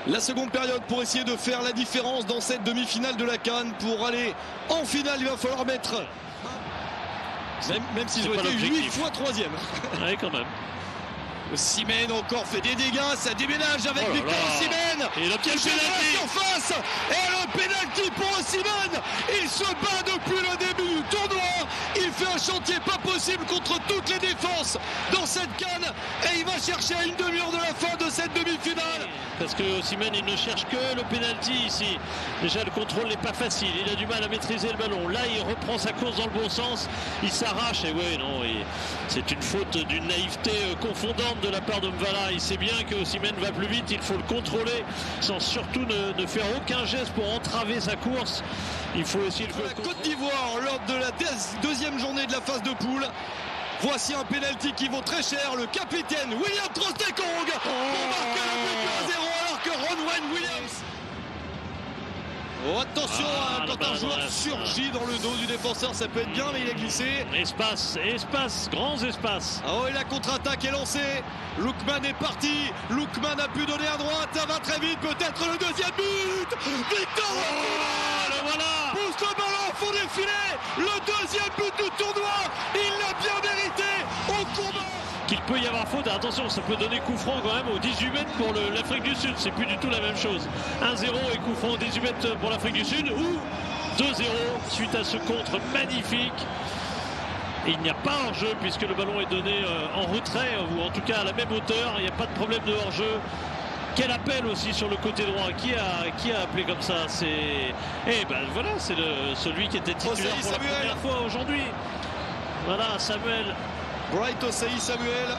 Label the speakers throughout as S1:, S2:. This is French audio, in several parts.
S1: La seconde période pour essayer de faire la différence dans cette demi-finale de la CAN. Pour aller en finale, il va falloir mettre, même s'ils ont été 8 fois troisième.
S2: Ouais, quand même.
S1: Osimhen encore fait des dégâts, ça déménage avec Victor Osimhen.
S2: Et le piège pénalty
S1: en face. Et le pénalty pour Osimhen. Il se bat depuis le début du tournoi. Il fait un chantier pas possible contre toutes les défenses dans cette CAN. Et il va chercher à une demi-heure de la fin de cette demi-finale.
S2: Parce que Osimhen, il ne cherche que le pénalty ici. Déjà, le contrôle n'est pas facile. Il a du mal à maîtriser le ballon. Là, il reprend sa course dans le bon sens. Il s'arrache. Et ouais, non, c'est une faute d'une naïveté confondante de la part de Mvala. Il sait bien que Osimhen va plus vite. Il faut le contrôler sans surtout ne faire aucun geste pour entraver sa course. Il faut aussi
S1: la Côte d'Ivoire lors de la deuxième journée de la phase de poule. Voici un pénalty qui vaut très cher. Le capitaine William Troost-Ekong pour marquer le but 1-0 alors que Ronwen Williams. Oh, attention quand un joueur surgit dans le dos du défenseur, ça peut être bien, mais il est glissé.
S2: Espace, grands espaces.
S1: Oh, et la contre-attaque est lancée. Lookman est parti. Lookman a pu donner à droite. Ça va très vite. Peut-être le deuxième but. Victor
S2: le voilà.
S1: Pousse le ballon au fond des filets. Le deuxième but du tournoi. Il l'a bien mérité au combat.
S2: Qu'il peut y avoir faute, attention, ça peut donner coup franc quand même au 18 mètres pour l'Afrique du Sud, c'est plus du tout la même chose. 1-0 et coup franc au 18 mètres pour l'Afrique du Sud, ou 2-0 suite à ce contre magnifique. Et il n'y a pas hors-jeu puisque le ballon est donné en retrait, ou en tout cas à la même hauteur, il n'y a pas de problème de hors-jeu. Quel appel aussi sur le côté droit, qui a appelé comme ça? C'est voilà, c'est celui qui était titulaire pour la première fois aujourd'hui. Voilà, Samuel.
S1: Bright Osayi Samuel.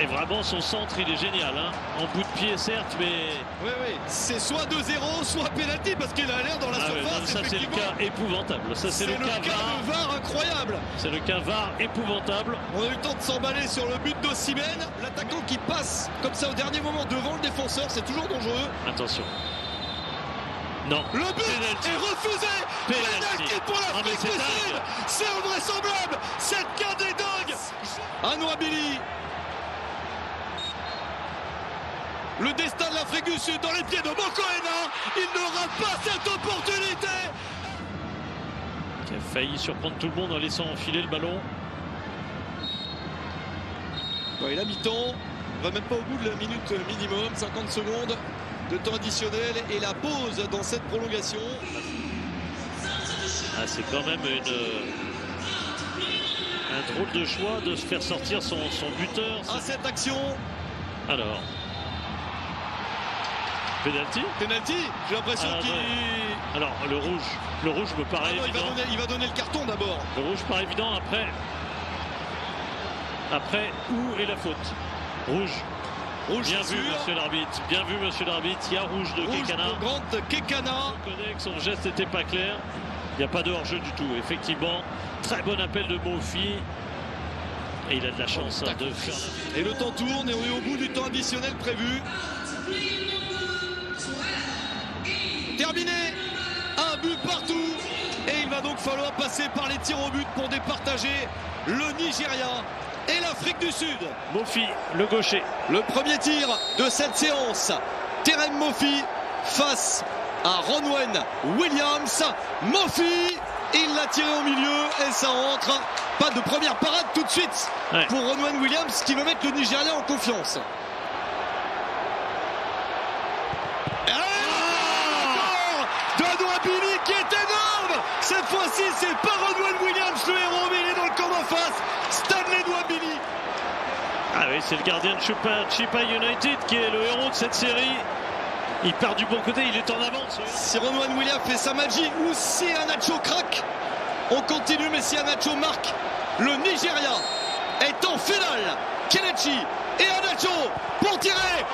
S2: Et vraiment son centre il est génial hein. En bout de pied certes mais...
S1: Oui, c'est soit 2-0 soit pénalty parce qu'il a l'air dans la surface.
S2: Ça c'est le cas épouvantable. Ça c'est le cas
S1: de VAR incroyable.
S2: C'est le cas VAR épouvantable.
S1: On a eu le temps de s'emballer sur le but d'Osimhen. L'attaquant qui passe comme ça au dernier moment devant le défenseur, c'est toujours dangereux.
S2: Attention. Non.
S1: Le but est refusé. Pénalty pour l'Afrique du Sud. C'est invraisemblable. Cette CAN est dingue. Anouabili. Le destin de l'Afrique du Sud dans les pieds de Mokoena. Il ne rate pas cette opportunité.
S2: Qui a failli surprendre tout le monde en laissant enfiler le ballon.
S1: Et la mi-temps. On va même pas au bout de la minute minimum. 50 secondes de temps additionnel et la pause dans cette prolongation.
S2: C'est quand même un drôle de choix de se faire sortir son buteur.
S1: À cette action.
S2: Alors. Penalty.
S1: J'ai l'impression qu'il...
S2: Alors le rouge me paraît évident.
S1: Il va donner le carton d'abord.
S2: Le rouge paraît évident après où est la faute? Rouge. Bien vu monsieur l'arbitre. Bien vu monsieur l'arbitre. Il y a rouge de Kekana.
S1: Grant Kekana.
S2: Je reconnais que son geste n'était pas clair. Il n'y a pas de hors-jeu du tout. Effectivement, très bon appel de Mofi. Et il a de la chance de faire la...
S1: Et le temps tourne et on est au bout du temps additionnel prévu. Terminé. Un but partout. Et il va donc falloir passer par les tirs au but pour départager le Nigeria et l'Afrique du Sud.
S2: Mofi, le gaucher.
S1: Le premier tir de cette séance. Terem Mofi face à Ronwen Williams. Mofi, il l'a tiré au milieu et ça entre. Pas de première parade tout de suite pour Ronwen Williams qui veut mettre le Nigeria en confiance. Anouabili qui est énorme. Cette fois-ci, c'est pas Ronwen Williams le héros, mais il est dans le camp d'en face. Stanley Anouabili.
S2: Ah oui, c'est le gardien de Chippa United qui est le héros de cette série. Il part du bon côté, il est en avance.
S1: Si Ronwen Williams fait sa magie ou si Anacho craque, on continue, mais si Anacho marque, le Nigeria est en finale. Kelechi et Anacho pour tirer.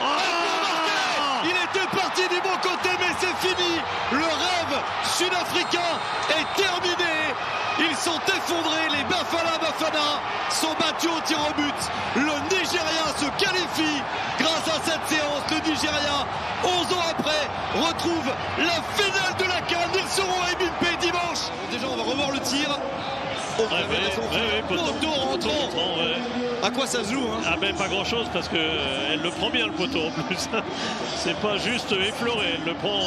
S1: Il était parti du bon côté, mais c'est fini. Le rêve sud-africain est terminé. Ils sont effondrés. Les Bafana sont battus au tir au but. Le Nigeria se qualifie grâce à cette séance. Le Nigeria, 11 ans après, retrouve la finale de la CAN. Ils seront à Ebimpe dimanche. Déjà, on va revoir le tir. On vous avez raison. Poteau rentrant.
S2: Ouais.
S1: À quoi ça se joue hein?
S2: Ah ben pas grand chose parce que elle le prend bien le poteau en plus. C'est pas juste effleuré, elle le prend